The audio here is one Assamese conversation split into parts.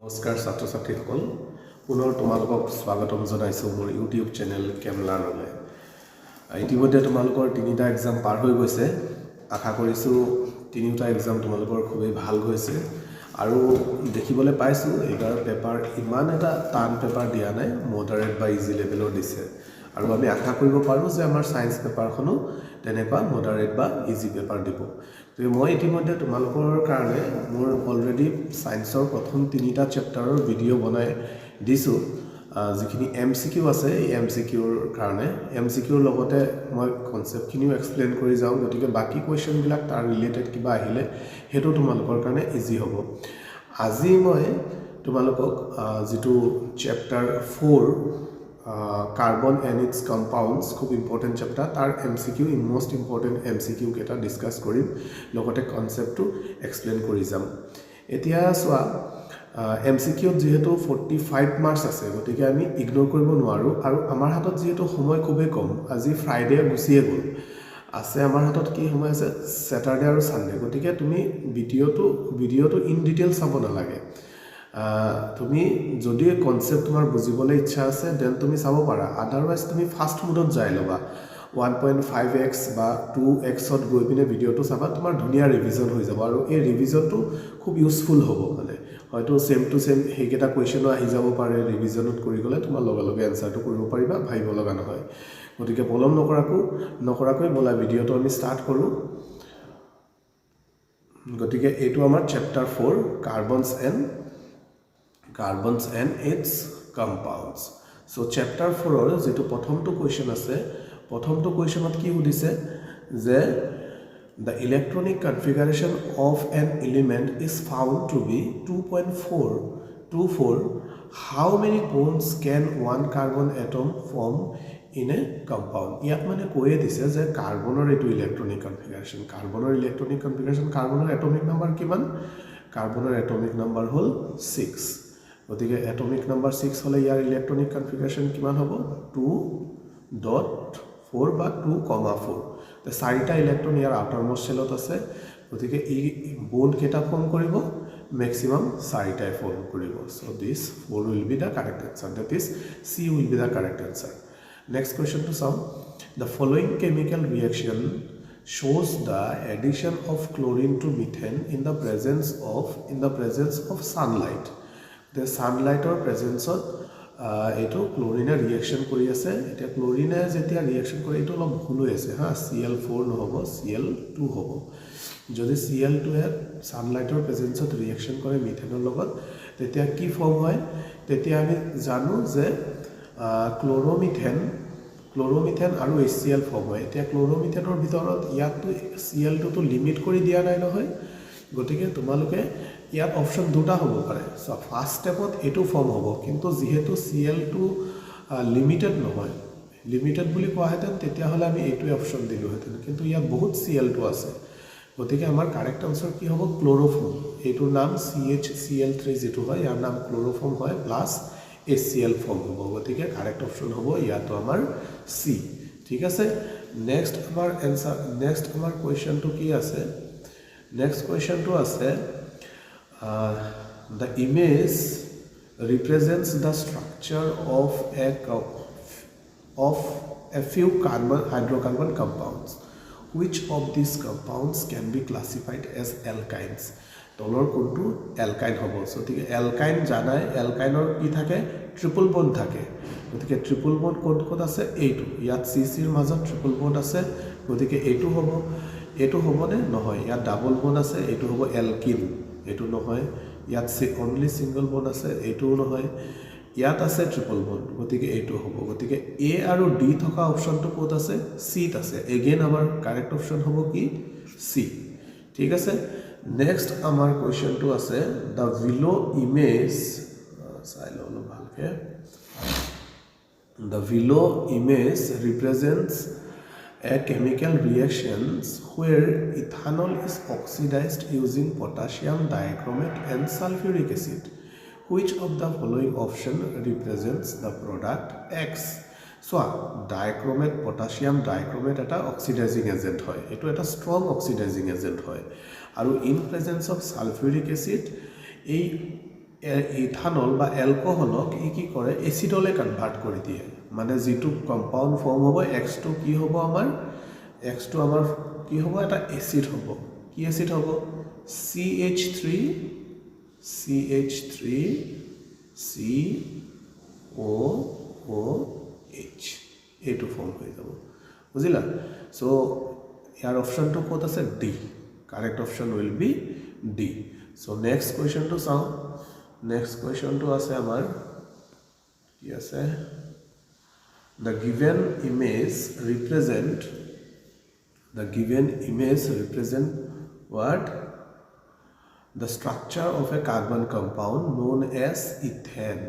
নমস্কাৰ ছাত্ৰ ছাত্ৰীসকল পুনৰ তোমালোকক স্বাগতম জনাইছো মোৰ ইউটিউব চেনেল কেমলাৰলৈ ইতিমধ্যে তোমালোকৰ তিনিটা এক্সাম পাৰ হৈ গৈছে আশা কৰিছো তিনিটা এক্সাম তোমালোকৰ খুবেই ভাল হৈছে আৰু দেখিবলৈ পাইছো এইবাৰ পেপাৰ ইমান এটা টান পেপাৰ দিয়া নাই মডাৰেট বা ইজি লেভেলৰ দিছে আৰু আমি আশা কৰিব পাৰো যে আমাৰ সায়েন্স পেপাৰখনো তেনেকুৱা মডাৰেট বা ইজি পেপাৰ দিব তো মই ইতিমধ্যে তোমালোকৰ কাৰণে মোৰ অলৰেডি সায়েন্সৰ প্ৰথম তিনিটা চেপ্টাৰৰ ভিডিও বনাই দিছো যিখিনি এমসিকিউ আছে এই এমসিকিউৰ কাৰণে এমসিকিউৰ লগতে মই কনসেপ্টখিনিও এক্সপ্লেইন কৰি যাওঁ গতিকে বাকি কোৱেশ্চন বিলাক তাৰ ৰিলেটেড কিবা আহিলে হেতু তোমালোকৰ কাৰণে ইজি হ'ব আজি মই তোমালোকক যেটো chapter 4 carbon and its compounds খুব ইম্পৰ্টেন্ট চেপ্টাৰ তাৰ এমসিকিউ মোস্ট ইম্পৰ্টেন্ট এমসিকিউ কেটা ডিসকাস কৰিম লগতে কনসেপ্টটো এক্সপ্লেইন কৰি যাম এতিয়া সোৱা এমসিকিউ যেহেতু 45 মাৰ্কস আছে গতিকে আমি ইগনোৰ কৰিব নোৱাৰো আৰু আমাৰ হাতত যেহেতু সময় খুবেই কম আজি ফ্ৰাইডে গুছিয়ে গল আছে আমাৰ হাতত কি সময় আছে স্যাটাৰডে আৰু সানডে গতিকে তুমি ভিডিওটো ইন ডিটেইল চাব নালাগে তুমি যদি কনসেপ্ট তোমাৰ বুজিবলৈ ইচ্ছা আছে দেন তুমি চাব পাৰা আদাৰৱাইজ তুমি ফাস্ট মোডত যাই লবা 1.5x বা 2x ত গৈ পিনে ভিডিওটো চাবা তোমাৰ ধুনিয়া ৰিভিজন হৈ যাব আৰু এই ৰিভিজনটো খুব ইউজফুল হ'ব মানে হয়তো সেম টু সেম হেকেটা কোৱেশ্চনো আহি যাব পাৰে ৰিভিজনত কৰি গলে তোমাৰ লগে আনসাৰটো কৰিব পাৰিবা ভাবিব লগা নহয় গতিকে পলম নকৰাকৈ বলা ভিডিওটো আমি স্টাৰ্ট কৰো গতিকে এইটো আমাৰ chapter 4 carbons and its compounds so chapter 4 or যেটো প্ৰথমটো কোৱেশ্চন আছে প্ৰথমটো কোৱেশ্চনত কি উদিছে যে the electronic configuration of an element is found to be 2.424 how many bonds can one carbon atom form in a compound ইয়াত মানে কৈয়ে দিছে যে কাৰ্বনৰ এটো ইলেক্ট্ৰনিক কনফিগাৰেশন কাৰ্বনৰ এটমিক নাম্বাৰ কিমান কাৰ্বনৰ এটমিক নাম্বাৰ হল 6 গতিকে এটমিক নাম্বাৰ 6 হলে ইয়াৰ ইলেক্ট্ৰনিক কনফিগাৰেশন কিমান হ'ব 2.4 বা 2.4 তে চাৰিটা ইলেক্ট্ৰন ইয়াৰ আউটাৰমোস্ট শেলত আছে গতিকে এই বন্ড কেটা ফৰ্ম কৰিব ম্যাক্সিমাম চাৰিটাই ফৰ্ম কৰিব so this 4 will be the correct answer that is C will be the correct answer next question to some the following chemical reaction shows the addition of chlorine to methane in the presence of sunlight the sunlight or presence of eto chlorine reaction kori ase eta chlorine jetia reaction kore eto log bhul hoy ase ha Cl4 no hobo Cl2 hobo jodi Cl2 er sunlight or presence of reaction kore methane logot tetia ki form hoy tetia ami janu je chloromethane aru HCl form hoy etia chloromethane or bitorot yato Cl2 to limit kori dia nai no hoy গতিকে তোমালোকে ইয়াত অপশন দুটা হ'ব পাৰে সো ফাৰ্স্ট স্টেপত এটো ফৰ্ম হ'ব কিন্তু যেহেতু Cl2 লিমিটেড নহয় লিমিটেড বুলি কোৱা হেতেন তেতিয়া হলে আমি এটো অপশন দিলো হেতেন কিন্তু ইয়াত বহুত Cl2 আছে গতিকে আমাৰ কাৰেক্ট আনসাৰ কি হ'ব ক্লোৰোফৰ্ম এটোৰ নাম CHCl3 যেটো হয় ইয়াৰ নাম ক্লোৰোফৰ্ম হয় প্লাস HCl ফৰ্ম হ'ব গতিকে কাৰেক্ট অপশন হ'ব ইয়াতো আমাৰ C ঠিক আছে নেক্সট আমাৰ আনসাৰ নেক্সট আমাৰ কোৱেশ্চনটো কি আছে next question to us the image represents the structure of a few hydrocarbon compounds which of these compounds can be classified as alkynes তলৰ কোনটো alkyne হ'ব so ঠিক alkyne জানাই alkyne ৰ কি থাকে ট্ৰিপল বন্ড থাকে গতিকে ট্ৰিপল বন্ড কোড আছে এইটো ইয়াত CC ৰ মাজত ট্ৰিপল বন্ড আছে গতিকে এইটো হ'ব এটো হবনে নহয় ইয়াত ডাবল বন্ড আছে এটো হ'ব এলকিন এটো নহয় ইয়াত অনলি সিঙ্গল বন্ড আছে এটো নহয় ইয়াত আছে ট্রিপল বন্ড গতিকে এটো হ'ব গতিকে এ আৰু ডি থকা অপশনটো কোত আছে সি ত আছে এগেইন আমাৰ কাৰেক্ট অপশন হ'ব কি সি ঠিক আছে নেক্সট আমাৰ কোৱেশ্চনটো আছে দা বিলো ইমেজ চাইলো ভালকে the below image represents a chemical reactions where ethanol is oxidized using potassium dichromate and sulfuric acid which of the following option represents the product X so dichromate potassium dichromate eta oxidizing agent hoy eto eta strong oxidizing agent hoy aru in presence of sulfuric acid ei ethanol বা এলকহলক কি কৰে এচিডলে কনভাৰ্ট কৰি দিয়ে মানে যেটো কম্পাউণ্ড ফৰ্ম হ'ব x2 কি হ'ব আমাৰ x2 আমাৰ কি হ'ব এটা এচিড হ'ব কি এচিড হ'ব CH3CH3COOH এইটো ফৰ্ম হৈ যাব বুজিলা সো ইয়াৰ অপশনটো ক'ত আছে D correct option will be D so next কোৱেশ্চনটো চাও নেক্সট কোৱেশ্চনটো আছে আমাৰ কি আছে the given image represent what the structure of a carbon compound known as ethane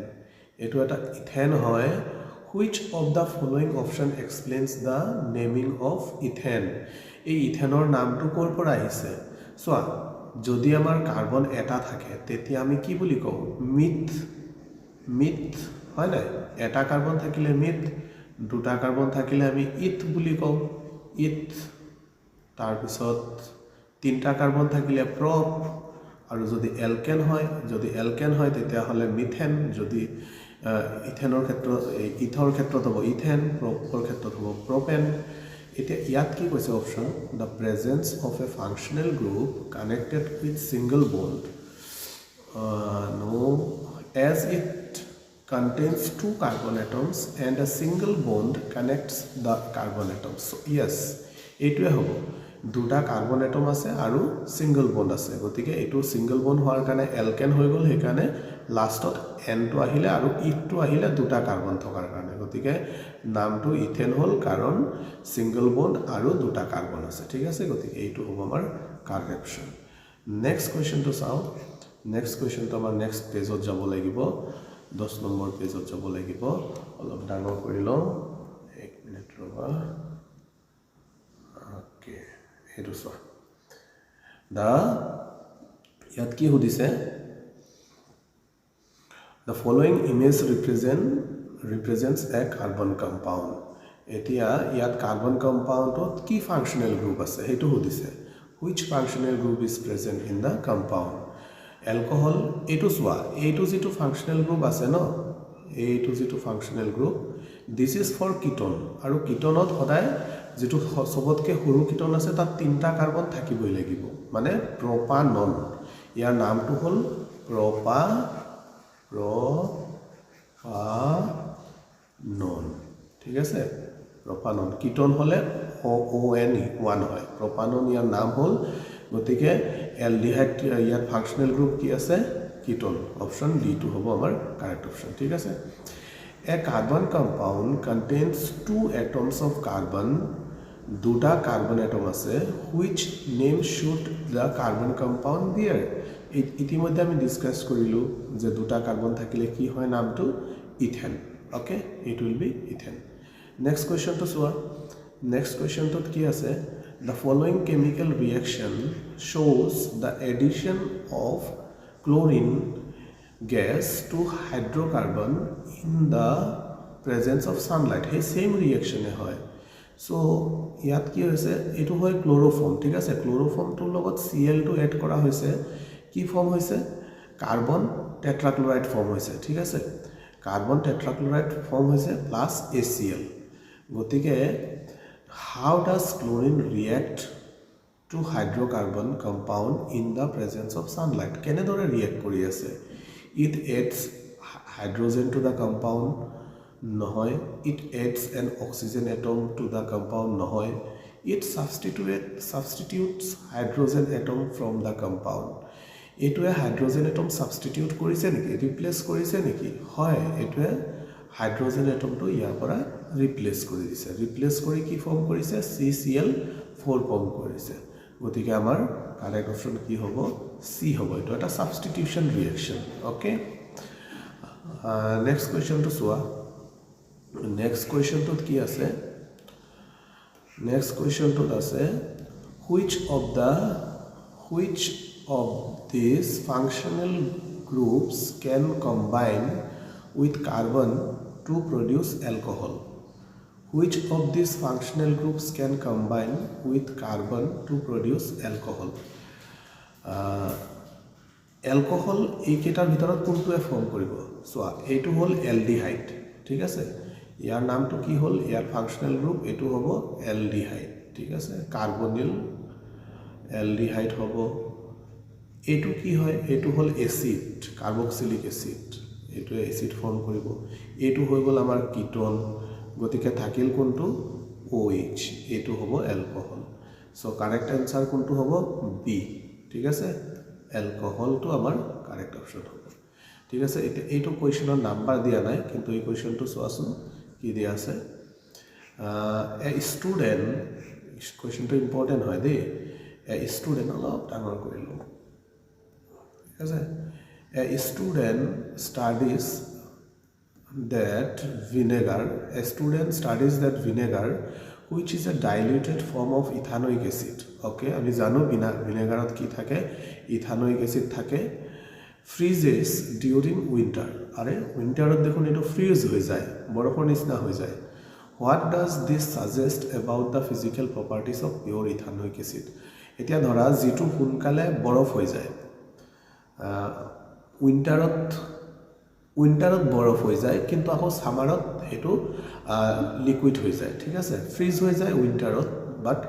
etu eta ethane hoy which of the following option explains the naming of ethane ei ethanor naam tu kor pora ahise so jodi amar carbon eta thake tetia ami ki boli ko meth hoy na eta carbon thakile meth দুটা কার্বন থাকিলে আমি ইথ বুলি কও ইথ তার পিছত তিনটা কার্বন থাকিলে প্রপ আৰু যদি এলকেন হয় তেতিয়া হলে মিথেন যদি ইথেনৰ ক্ষেত্ৰত ইথৰ ক্ষেত্ৰত হ'ব ইথেন প্ৰপৰ ক্ষেত্ৰত হ'ব প্ৰপেন এতিয়া ইয়াত কি কৈছে option the presence of a functional group connected with single bond no as it contains two carbon atoms and a single bond connects the carbon atoms so yes etue hobo দুটা কার্বন এটম আছে আৰু সিঙ্গল বন্ড আছে গতিকে এটো সিঙ্গল বন্ড হোৱাৰ কাৰণে এলকেন হৈ গল হেকানে লাষ্টত এন টো আহিলে আৰু ইথ টো আহিলে দুটা কাৰ্বন থকাৰ কাৰণে গতিকে নামটো ইথেন হল কাৰণ সিঙ্গল বন্ড আৰু দুটা কাৰ্বন আছে ঠিক আছে গতিকে এইটো হ'ব আমাৰ কাৰেক্ট অপশন নেক্সট কোৱেশ্চন টো চাও নেক্সট কোৱেশ্চন টো আমাৰ নেক্সট পেজত যাব লাগিব 10 নম্বৰ পেজত যাব লাগিব অলপ ডাঙৰ কৰি লওঁ 1 মিনিট ৰবা ওকে হেতু সো দা ইয়াত কি হদিছে the following image represents a carbon compound এতিয়া ইয়াত কার্বন কম্পাউন্ডত কি ফাংশনাল গ্রুপ আছে হেতু হদিছে which functional group is present in the compound alcohol etu swa etu jitu functional group ase no etu jitu functional group this is for ketone aru ketonot hoday jitu sobotke horu ketone ase ta tinta carbon thakiboi lagibo mane propanon yar naam tu hol propanon ঠিক আছে propanon ketone hole ON 1 hoy propanon yar naam hol গতিকে এলডিহাইড ইয়াত ফাংশনাল গ্রুপ কি আছে কিটোন অপশন ডি টু হ'ব আমাৰ কারেক্ট অপশন ঠিক আছে a carbon compound contains two atoms of carbon দুটা কার্বন এটম আছে which name should the carbon compound bear ইতিমধ্যে আমি ডিসকাস কৰিলো যে দুটা কার্বন থাকিলে কি হয় নামটো ইথেন ওকে ইট উইল বি ইথেন নেক্সট কোৱেশ্চন তো সোৱা নেক্সট কোৱেশ্চন তো কি আছে The following chemical reaction shows the addition of chlorine gas to hydrocarbon in the presence of sunlight. Hey, same reaction hoy. So, yat ki hoise etu hoy chloroform. ঠিক আছে chloroform to logot Cl2 add kora hoise ki form hoise carbon tetrachloride form hoise ঠিক আছে carbon tetrachloride form hoise plus HCl. গতিকে how does chlorine react to hydrocarbon compound in the presence of sunlight kenedore react kori ase it adds hydrogen to the compound nohoy it adds an oxygen atom to the compound nohoy it substitutes hydrogen atom from the compound etue hydrogen atom substitute korise neki replace korise neki hoy etue hydrogen atom to ইয়াৰ পৰা ৰিপ্লেস কৰি দিছে ৰিপ্লেস কৰি কি ফৰ্ম কৰিছে CCl4 ফৰ্ম কৰিছে গতিকে আমাৰ কারেক্ট অপশন কি হ'ব সি হ'ব এটা এটা substitution reaction okay next question তো সোৱা নেক্সট কোৱেশ্চন তো কি আছে নেক্সট কোৱেশ্চন তো আছে which of these functional groups can combine with carbon to produce alcohol which of these functional groups can combine with carbon to produce alcohol alcohol এইকেইটাৰ ভিতৰত কোনটোৱে ফৰ্ম কৰিব চোৱা এইটো হ'ল এলডিহাইড ঠিক আছে ইয়াৰ নামটো কি হ'ল ইয়াৰ ফাংচনেল গ্ৰুপ এইটো হ'ব এলডিহাইড ঠিক আছে কাৰ্বনিল এলডিহাইড হ'ব এইটো কি হয় এইটো হ'ল এসিড কাৰ্বক্সিলিক এসিড এইটো এসিড ফৰ্ম কৰিব এইটো হৈ গ'ল আমাৰ কিটোন গতিকে থাকিল কোনটো OH এইটো হ'ব এলকহল সো কারেক্ট आंसर কোনটো হ'ব বি ঠিক আছে এলকহলটো আমাৰ কাৰেক্ট অপশন হ'ব ঠিক আছে এইটো কোৱেশ্চনৰ নাম্বাৰ দিয়া নাই কিন্তু এই কোৱেশ্চনটো চোৱাচোন কি দিয়া আছে এ ষ্টুডেন্ট কোৱেশ্চনটো ইম্পৰ্টেন্ট হয় দেই এ ষ্টুডেন্ট অলপ ডাঙৰ কৰিলো ঠিক আছে a student studies that vinegar a student studies that vinegar which is a diluted form of ethanoic acid okay আমি জানো ভিনেগাৰত কি থাকে ইথানোইক এসিড থাকে freezes during winter আৰে উইন্টাৰত দেখুন এটো ফ্ৰিজ হৈ যায় বৰফৰ নিচিনা হৈ যায় what does this suggest about the physical properties of pure ethanoic acid এতিয়া ধৰা যেটো সোনকালে বৰফ হৈ যায় উইন্টাৰত বৰফ হৈ যায় কিন্তু আকৌ সামাৰত হেতু লিকুইড হৈ যায় ঠিক আছে ফ্ৰিজ হৈ যায় উইন্টাৰত বাট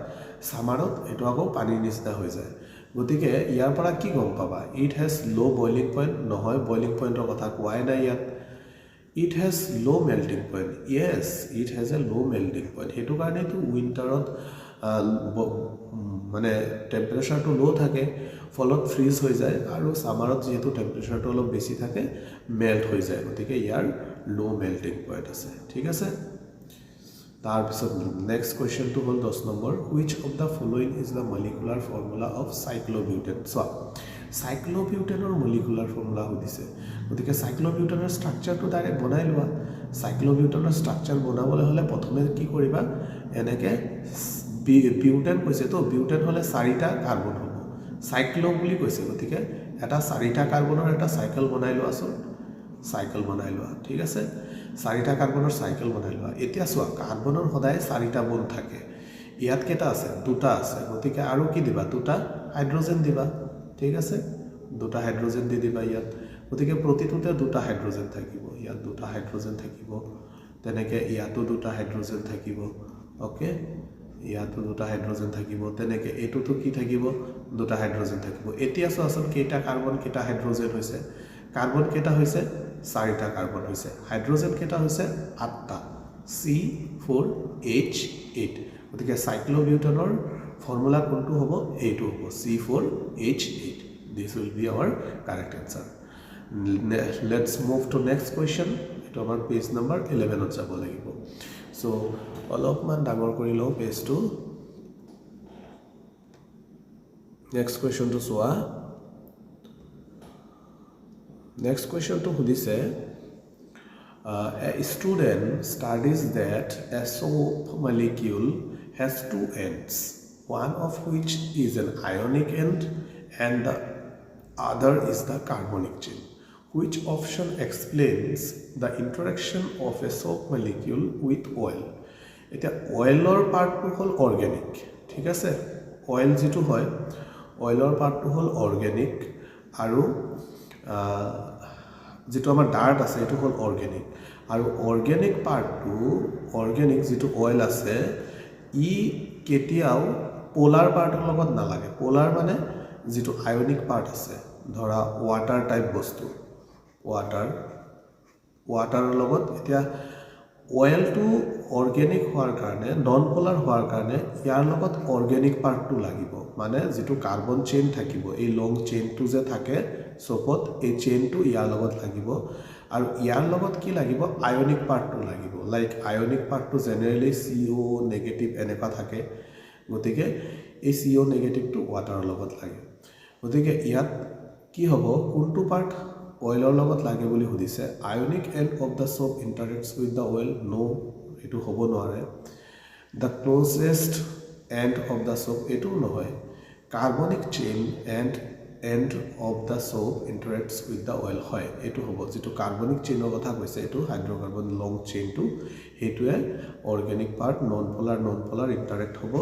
সামাৰত এটো আকৌ পানীৰ নিচিনা হৈ যায় গতিকে ইয়াৰ পৰা কি গম পাবা ইট হ্যাজ লো বয়লিং পয়েন্ট নহয় বয়লিং পয়েন্টৰ কথা কোৱাই নাই ইয়াত ইট হ্যাজ লো melting point yes it has a লো মেল্টিং পয়েন্ট হেতু কাৰণে তো উইন্টাৰত মানে টেম্পাৰেচাৰটো লো থাকে ফলত ফ্ৰিজ হৈ যায় আৰু সামাৰত যেহেতু টেম্পাৰেচাৰটো অলপ বেছি থাকে মেল্ট হৈ যায় গতিকে ইয়াৰ লো মেল্টিং পয়েন্ট আছে ঠিক আছে তাৰ পিছত নেক্সট কোৱেশ্চনটো হ'ল 10 number which of the following is the molecular formula of cyclobutane so cyclobutanor molecular formula হদিছে গতিকে cyclobutanor স্ট্ৰাকচাৰটো ডাইৰেক্ট বনাই লোৱা cyclobutanor স্ট্ৰাকচাৰ বনাবলৈ হলে প্ৰথমে কি কৰিবা এনেকে বিউটেন কৈছে তো বিউটেন হলে 4টা কাৰ্বন হ'ব সাইক্লো বুলি কৈছে গতিকে এটা 4টা কাৰ্বনৰ এটা সাইকেল বনাই লোৱাছোন সাইকেল বনাই লোৱা ঠিক আছে 4টা কাৰ্বনৰ সাইকেল বনাই লোৱা এতিয়া চোৱা কাৰ্বনৰ সদায় 4টা বন্ড থাকে ইয়াত কেটা আছে দুটা আছে গতিকে আৰু কি দিবা দুটা হাইড্ৰোজেন দিবা ঠিক আছে দুটা হাইড্ৰোজেন দি দিবা ইয়াত গতিকে প্ৰতিটোতে দুটা হাইড্ৰোজেন থাকিব ইয়াত দুটা হাইড্ৰোজেন থাকিব তেনেকে ইয়াতো দুটা হাইড্ৰোজেন থাকিব ওকে ইয়াতো দুটা হাইড্ৰোজেন থাকিব তেনেকে এটোটো কি থাকিব দুটা হাইড্ৰোজেন থাকিব এতিয়া চোৱাচোন কেইটা কাৰ্বন কেইটা হাইড্ৰোজেন হৈছে কাৰ্বন কেইটা হৈছে 4টা কাৰ্বন হৈছে হাইড্ৰোজেন কেইটা হৈছে 8টা C4H8 গতিকে সাইক্লোবিউটানৰ ফৰ্মুলা কোনটো হ'ব এইটো হ'ব C4H8 this will be our correct answer let's move to next question এটো আমাৰ পেজ নম্বৰ 11 ত যাব লাগিব so অলপমান ডাঙৰ কৰি লও পেজটো নেক্সট কোৱেশ্চনটো চোৱা নেক্সট কোৱেশ্চনটো সুধিছে a student studies that a soap molecule has two ends one of which is an ionic end and the other is the carbonic chain which option explains the interaction of a soap molecule with oil এটা অয়েলৰ পাৰ্টটো হ'ল অৰ্গেনিক ঠিক আছে অয়েল যেটো হয় অয়েলৰ পাৰ্টটো হ'ল অৰ্গেনিক আৰু যেটো আমাৰ ডাৰ্ট আছে এটো হ'ল অৰ্গেনিক আৰু অৰ্গেনিক পাৰ্টটো অৰ্গেনিক যেটো অয়েল আছে ই কেতিয়াও পোলাৰ পাৰ্টৰ লগত নালাগে পোলাৰ মানে যেটো আয়নিক পাৰ্ট আছে ধৰা ওয়াটাৰ টাইপ বস্তু ওয়াটাৰৰ লগত এতিয়া অয়েলটো অৰ্গেনিক হোৱাৰ কাৰণে নন পোলাৰ হোৱাৰ কাৰণে ইয়াৰ লগত অৰ্গেনিক পাৰ্টটো লাগিব মানে যেটো কাৰ্বন চেইন থাকিব এই লং চেইনটো যে থাকে সোপত এই চেইনটো ইয়াৰ লগত লাগিব আৰু ইয়াৰ লগত কি লাগিব আয়নিক পাৰ্টটো লাগিব লাইক আয়নিক পাৰ্টটো জেনাৰেলি CO নেগেটিভ এনেকা থাকে গতিকে এই CO নেগেটিভটো ওয়াটাৰৰ লগত লাগে গতিকে ইয়াত কি হ'ব কোনটো পাৰ্ট অয়েলৰ লগত লাগে বুলি সুধিছে ionic end of the soap interacts with the oil no এটো হ'ব নোৱাৰে the closest end of the soap এটো নহয় carbonic chain end of the soap interacts with the oil হয় এটো হ'ব যেটো কাৰ্বনিক চেইনৰ কথা কৈছে এটো হাইড্ৰোকাৰ্বন লং চেইনটো হেতুৱে organic part non polar interact হ'ব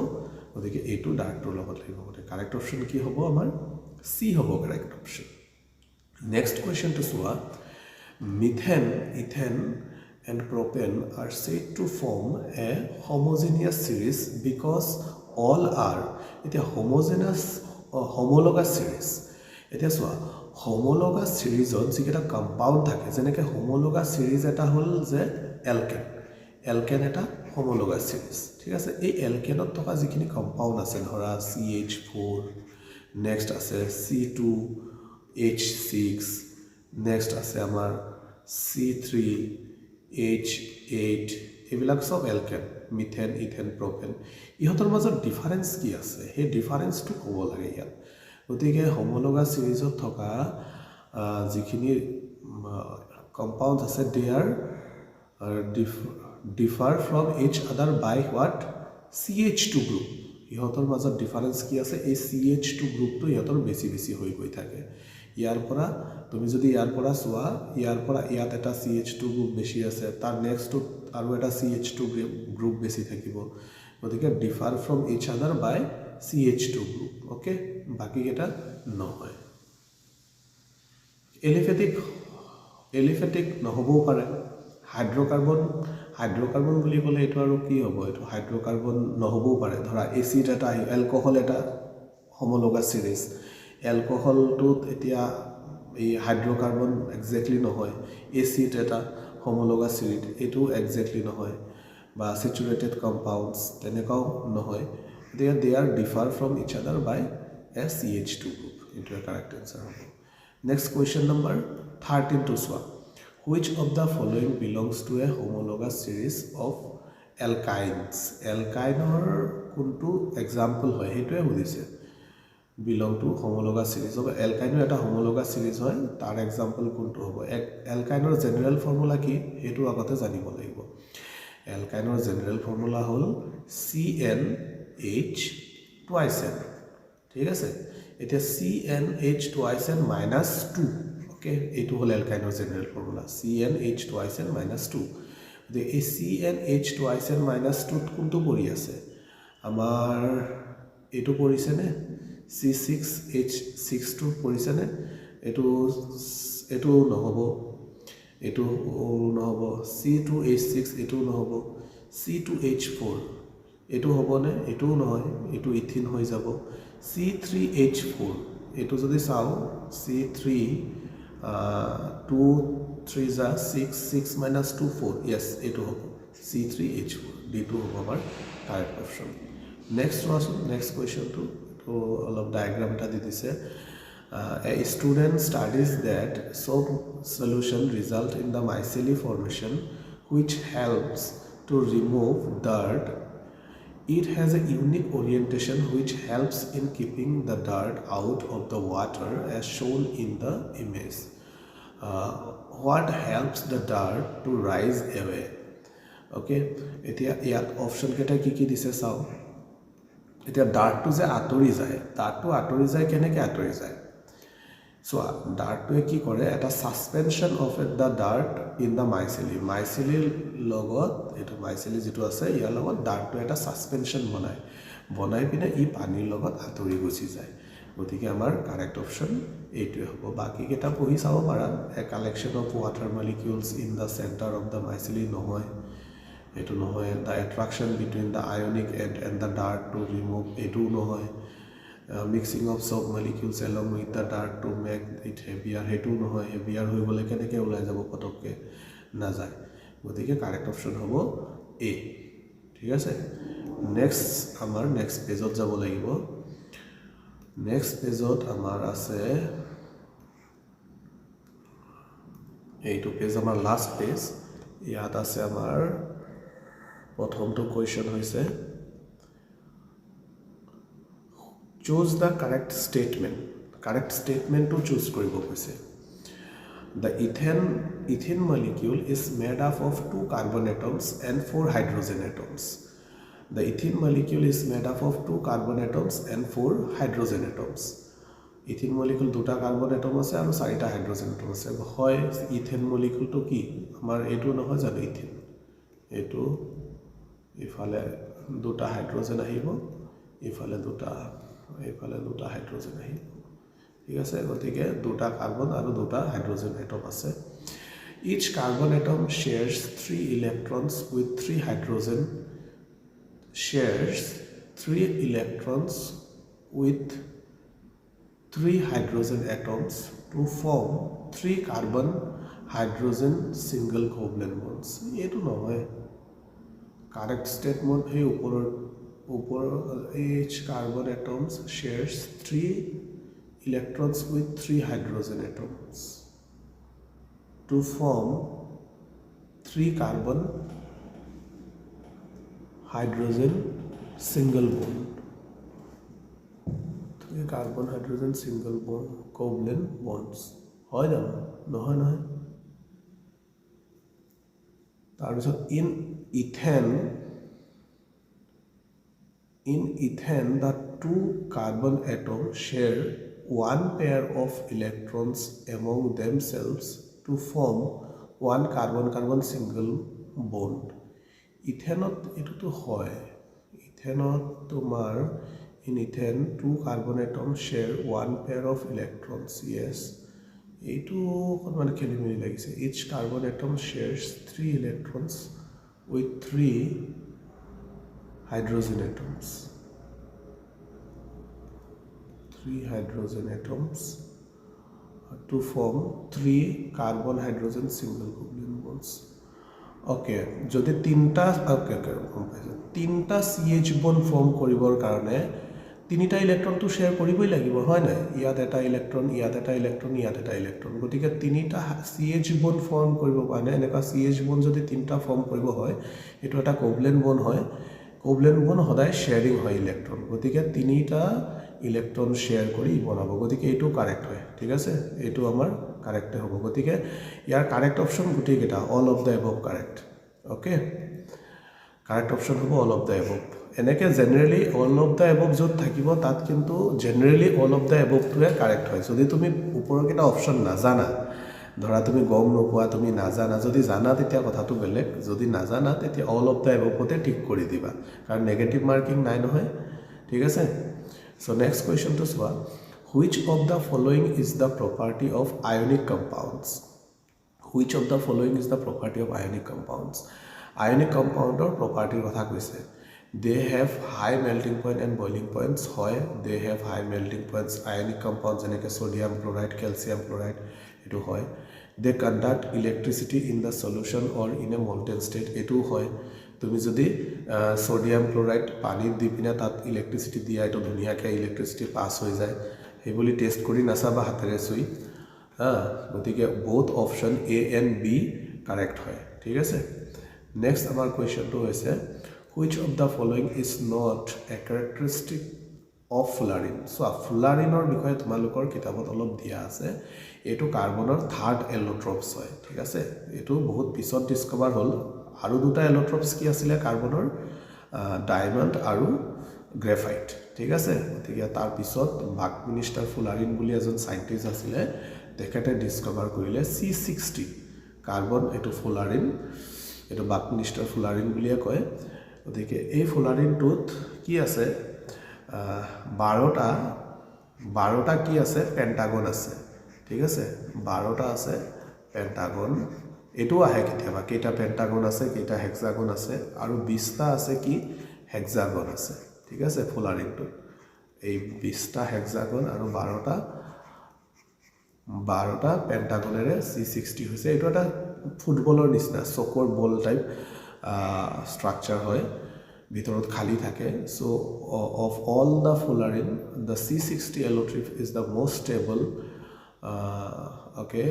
গতিকে এটো ডাৰ্টৰ লগত লাগিব গতিকে কাৰেক্ট অপচন কি হ'ব আমাৰ সি হ'ব correct option Next question to Sua. Methane, ethane and propane are said to form a homogeneous series because all are homologous series. এতিয়া চোৱা homologous series যিকেইটা কম্পাউণ্ড থাকে যেনেকৈ homologous series এটা হ'ল যে এলকেন এটা homologous series ঠিক আছে এই এলকেনত থকা যিখিনি কম্পাউণ্ড আছে ধৰা CH4 নেক্সট আছে C2H6 নেক্সট আছে আমাৰ C3H8 এইবিলাক সব এলকেন মিথেন ইথেন প্ৰপেন ইহঁতৰ মাজত ডিফাৰেন্স কি আছে সেই ডিফাৰেন্সটো ক'ব লাগে ইয়াত গতিকে homologous সিৰিজত থকা যিখিনি কম্পাউণ্ডছ আছে দে R differ from each other by what CH2 group ইহঁতৰ মাজত ডিফাৰেন্স কি আছে এই CH2 গ্ৰুপটো ইহঁতৰ বেছি হৈ গৈ থাকে ইয়াৰ পৰা তুমি যদি ইয়াৰ পৰা চোৱা ইয়াৰ পৰা ইয়াত এটা CH2 গ্ৰুপ বেছি আছে তাৰ নেক্সটটো আৰু এটা CH2 গ্ৰুপ বেছি থাকিব গতিকে ডিফাৰ ফ্ৰম ইচ আদাৰ বাই CH2 গ্ৰুপ ওকে বাকি কেটা নহয় এলিফেটিক নহবও পাৰে হাইড্ৰকাৰ্বন বুলি ক'লে এটো আৰু কি হ'ব এটো হাইড্ৰকাৰ্বন নহবও পাৰে ধৰা এসিড এটা এলকহল এটা homologous series এলকহলটোত এতিয়া এই হাইড্ৰকাৰ্বন এক্স্যাক্টলি নহয় এসিড এটা homologous series এটো এক্স্যাক্টলি নহয় বা স্যাচুৰেটেড কম্পাউণ্ডছ তেনেকাও নহয় they are differ from each other by a CH2 group into a correct answer next question number 13 to Swa which of the following belongs to a homologous series of alkynes alkynor kuntu example hoy hetue hudise belong to homologous series of alkynor eta homologous series hoy tar example kuntu hobo alkynor general formula ki hetu agote janibo lagibo alkynor general formula hol CnH twice n ঠিক আছে এটা CnH twice n minus 2 okay এটো হল alkynor general formula CnH twice n minus 2 the CnH twice n minus 2 কোনটো পৰি আছে আমাৰ এটো পৰিছে নে C6H62 পৰিছে নে এটো নহব এটো নহব C2H6 এটো নহব C2H4 এটো হবনে এটো নহয় এটো ইথিন হৈ যাব C3H4 এটো যদি চাও C3 2 3 যা 6 minus 2 4 yes এটো হব C3H4 D2 হব আমাৰ correct option next question to all of diagram ta di dise a student studies that soap solution result in the mycelium formation which helps to remove dirt. It has a unique orientation which helps in keeping the dirt out of the water as shown in the image. What helps the dirt to rise away? Okay, etia yat option keta ki dise sao. Etia dirt to je atori jay keneke atori jay. So dirt to ki kore eta suspension of the dirt in the mycelium logot eta mycelium jitu ase ya logot dirt to eta suspension banai pine I pani logot atori gusi jay gotike amar correct option etu hobo baki keta pohi sao para a collection of water molecules in the center of the mycelium nohoy etu nohoy the attraction between the ionic end and the dirt to remove etu nohoy mixing of soap molecules along with the dirt to make it heavier hetu nohoy heavier hoi gole keneke ulai jabo potokke na jay gotike correct option hobo A ঠিক আছে next amar next page ot jabo lagibo next page ot amar ase এইটো পেজ amar last page ইয়াত আছে amar প্ৰথমটো question হৈছে choose the correct statement to choose koribo koise the ethane molecule is made up of 2 carbon atoms and 4 hydrogen atoms the ethane molecule is made up of 2 carbon atoms and 4 hydrogen atoms ethane molecule 2টা carbon atom আছে আৰু 4টা hydrogen atom আছে হয় ethane molecule to কি আমাৰ এটো নহয় জানো ethane এটো ইফালে 2টা hydrogen আহিব ইফালে 2টা hydrogen আহিব ঠিক আছে গতিকে দুটা কাৰ্বন আৰু দুটা হাইড্ৰোজেন এটম আছে each carbon atom shares 3 electrons with 3 hydrogen shares 3 electrons with 3 hydrogen atoms to form 3 carbon hydrogen single covalent bonds etu nohoy correct statement he upor each carbon atoms shares 3 electrons with 3 hydrogen atoms to form 3 carbon hydrogen single bond 3 carbon hydrogen single bond covalent bonds hoy jano nohoy nohoy tar bisot in ethane the 2 carbon atoms share one pair of electrons among themselves to form one carbon single bond ethanot etu to hoy ethanot tomar in ethane 2 carbon atoms share one pair of electrons yes etu konman kheli mili lagise each carbon atom shares 3 electrons with 3 hydrogen atoms 3 hydrogen atoms to form 3 carbon hydrogen single covalent bonds okay jodi tinta tinta CH bond form koribor karone tinita electron to share koriboi lagibo hoy na iat eta electron iat eta electron gotike tinita CH bond form koribo kane eneka CH bond jodi tinta form koribo hoy etu eta covalent bond hoy covalent bond hoday sharing hoy electron gotike tinita electron share kori bonabo gotike etu correct hoy ঠিক আছে etu amar correct hobo gotike yar correct option guti geta all of the above correct okay correct option hobo all of the above eneke generally all of the above jot thakibo tat kintu generally all of the above to correct hoy jodi tumi upor kita option na jana ধৰা তুমি গম নোপোৱা তুমি নাজানা যদি জানা তেতিয়া কথাটো বেলেগ যদি নাজানা তেতিয়া all of the above পতে ঠিক কৰি দিবা কাৰণ নেগেটিভ মাৰ্কিং নাই নহয় ঠিক আছে so next question to swa which of the following is the property of ionic compounds which of the following is the property of ionic compounds ionic compound or property kotha koise they have high melting point and boiling points hoy they have high melting points ionic compounds like sodium chloride calcium chloride etu hoy they conduct electricity in the solution or in a molten state etu hoy তুমি যদি সোডিয়াম ক্লোরাইড পানী দি পিনা তাত ইলেক্ট্ৰিচিটি দিয়া এটো ধুনিয়াকে ইলেক্ট্ৰিচিটি পাস হৈ যায় হে বুলি টেস্ট কৰি নাসাবা হাতেৰে সুই গতিকে both option A and B correct হয় ঠিক আছে next আমাৰ কোৱেশ্চনটো হৈছে which of the following is not a characteristic of fullerene so fullereneৰ বিষয়ে তোমালোকৰ কিতাপত অলপ দিয়া আছে এটো কাৰ্বনৰ থাৰ্ড এলোট্ৰপছ হয় ঠিক আছে এটো বহুত পিছত ডিসকভাৰ হল আৰু দুটা এলোট্ৰপছ কি আছিল কাৰ্বনৰ ডায়মণ্ড আৰু গ্ৰেফাইট ঠিক আছে গতিকে তাৰ পিছত বাকমিনিষ্টাৰ ফুলাৰিন বুলি এজন সাইন্টিষ্ট আছিল তেখেতে ডিসকভাৰ কৰিলে C60 কাৰ্বন এটো ফুলাৰিন এটো বাকমিনিষ্টাৰ ফুলাৰিন বুলি কয় গতিকে এই ফুলাৰিনটোত কি আছে 12টা কি আছে পেন্টাগন আছে ঠিক আছে 12টা আছে পেন্টাগন এটো আহে কেতিয়াবা কেটা পেন্টাগন আছে কেটা হেক্সাগন আছে আৰু 20টা আছে কি হেক্সাগন আছে ঠিক আছে ফুলাৰিনটো এই 20টা হেক্সাগন আৰু 12টা পেন্টাগনেৰে C60 হৈছে এটো এটা ফুটবলৰ নিচিনা চকৰ বল টাইপ স্ট্ৰাকচাৰ হয় ভিতৰত খালি থাকে so of all the fullerene the C60 allotrope is the most stable okay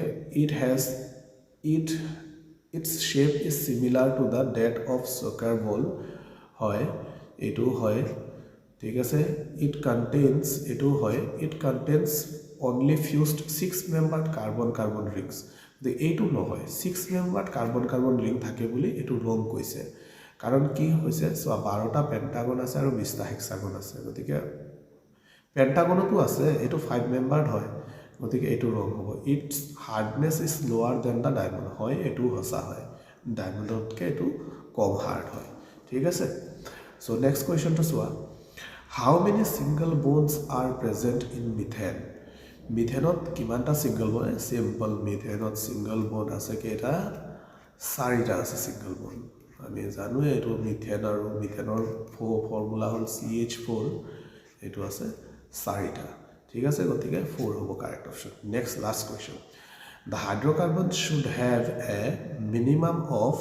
its shape is similar to the that of soccer ball hoy etu hoy ঠিক আছে it contains only fused 6 membered carbon rings the etu no hoy 6 membered carbon ring থাকে বুলি etu wrong কইছে কারণ কি হইছে সো 12টা পেন্টাগন আছে আৰু 20টা হেক্সাগন আছে গতিকে পেন্টাগনটো আছে এটো 5 মেম্বারড হয় গতিকে এটো রং হ'ব its hardness is lower than the diamond হয় এটো হসা হয় ডায়মন্ডতকে এটো কম হার্ড হয় ঠিক আছে সো নেক্সট কোয়েশ্চন টু সোয়া how many single bonds are present in methane মিথেনত কিমানটা সিঙ্গল বন্ড সিম্পল মিথেনত সিঙ্গল বন্ড আছে কেইটা 4টা আছে সিঙ্গল বন্ড আমি জানো এটো মিথেন আৰু মিথেনৰ ফৰ্মুলা হ'ল CH4 এটো আছে 4টা ঠিক আছে গতিকে 4 হ'ব correct option next last question the hydrocarbon should have a minimum of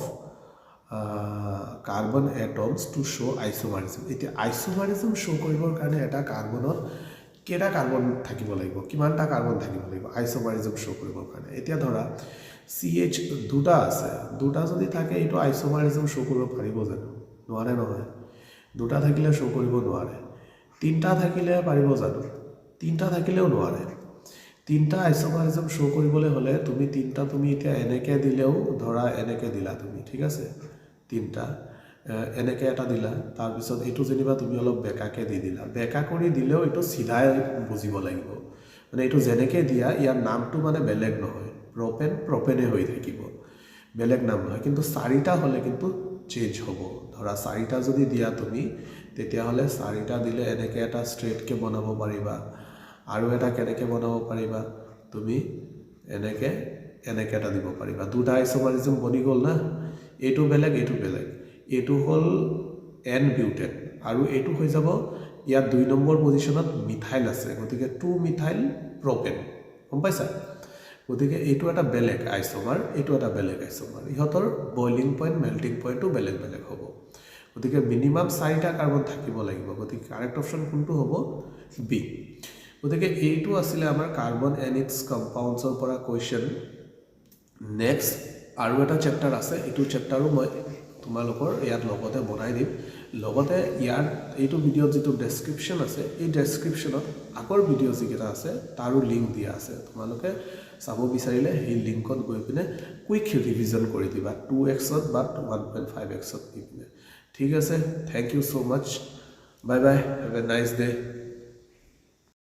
carbon atoms to show isomerism এতিয়া isomerism show কৰিবৰ কাৰণে এটা কাৰ্বনত কেটা কাৰ্বন থাকিব লাগিব কিমানটা কাৰ্বন থাকিব লাগিব আইসোমাৰিজম শো কৰিবৰ কাৰণে এতিয়া ধৰা CH দুটা আছে দুটা যদি থাকে এটো আইসোমাৰিজম শো কৰিব পাৰিব জানো নোৱাৰে নহয় দুটা থাকিলে শো কৰিব নোৱাৰে তিনটা থাকিলে পাৰিব জানো তিনটা থাকিলেও নোৱাৰে তিনটা আইসোমাৰিজম শো কৰিবলৈ হলে তুমি তিনটা তুমি এতিয়া এনেকে দিলেও ধৰা এনেকে দিলা তুমি ঠিক আছে তিনটা এনেকে এটা দিলা তাৰ পিছত এটো যেনিবা তুমি অলপ বেকাকে দি দিলা বেকা কৰি দিলেও এটো সিধাই বুজিব লাগিব মানে এটো জেনেকে দিয়া ইয়াৰ নামটো মানে বেলেগ নহয় প্ৰপেন প্ৰপেনে হৈ থাকিব বেলেগ নাম নহয় কিন্তু 4টা হলে কিন্তু চেঞ্জ হ'ব ধৰা 4টা যদি দিয়া তুমি তেতিয়া হলে 4টা দিলে এনেকে এটা স্ট্ৰেট কে বনাব পাৰিবা আৰু এটা কেনেকে বনাব পাৰিবা তুমি এনেকে এনেকে এটা দিব পাৰিবা দুটা আইসোমাৰিজম বনি গল না এটো বেলেগ এটো হল n বিউটেন আৰু এটো হৈ যাব ইয়াৰ 2 নম্বৰ পজিশনত মিথাইল আছে গতিকে 2 মিথাইল প্ৰপেন গম পাইছা গতিকে এটো এটা বেলেগ আইসোমাৰ এটো এটা বেলেগ আইসোমাৰ ইহতৰ বয়লিং পইণ্ট মেল্টিং পইণ্টটো বেলেগ বেলেগ হ'ব গতিকে মিনিমাম 4টা কাৰ্বন থাকিব লাগিব গতিকে কাৰেক্ট অপশন কোনটো হ'ব বি গতিকে এইটো আছিল আমাৰ কাৰ্বন এন্ড ইটস কম্পাউণ্ডছৰ পৰা কোৱেশ্চন নেক্সট আৰু এটা চেপ্টাৰ আছে এটো চেপ্টাৰো মই তোমালোকৰ ইয়াত লগতে বনাই দিম লগতে ইয়াৰ এইটো ভিডিঅ যেটো ডেসক্ৰিপচন আছে এই ডেসক্ৰিপচনত আগৰ ভিডিঅ যিকেটা আছে তাৰো লিংক দিয়া আছে তোমালোকে চাব বিচাৰিলে এই লিংকত গৈ পিনে কুইক ৰিভিজন কৰি দিবা 2x ত বা 1.5x ত দি পিনে ঠিক আছে thank you so much bye bye have a nice day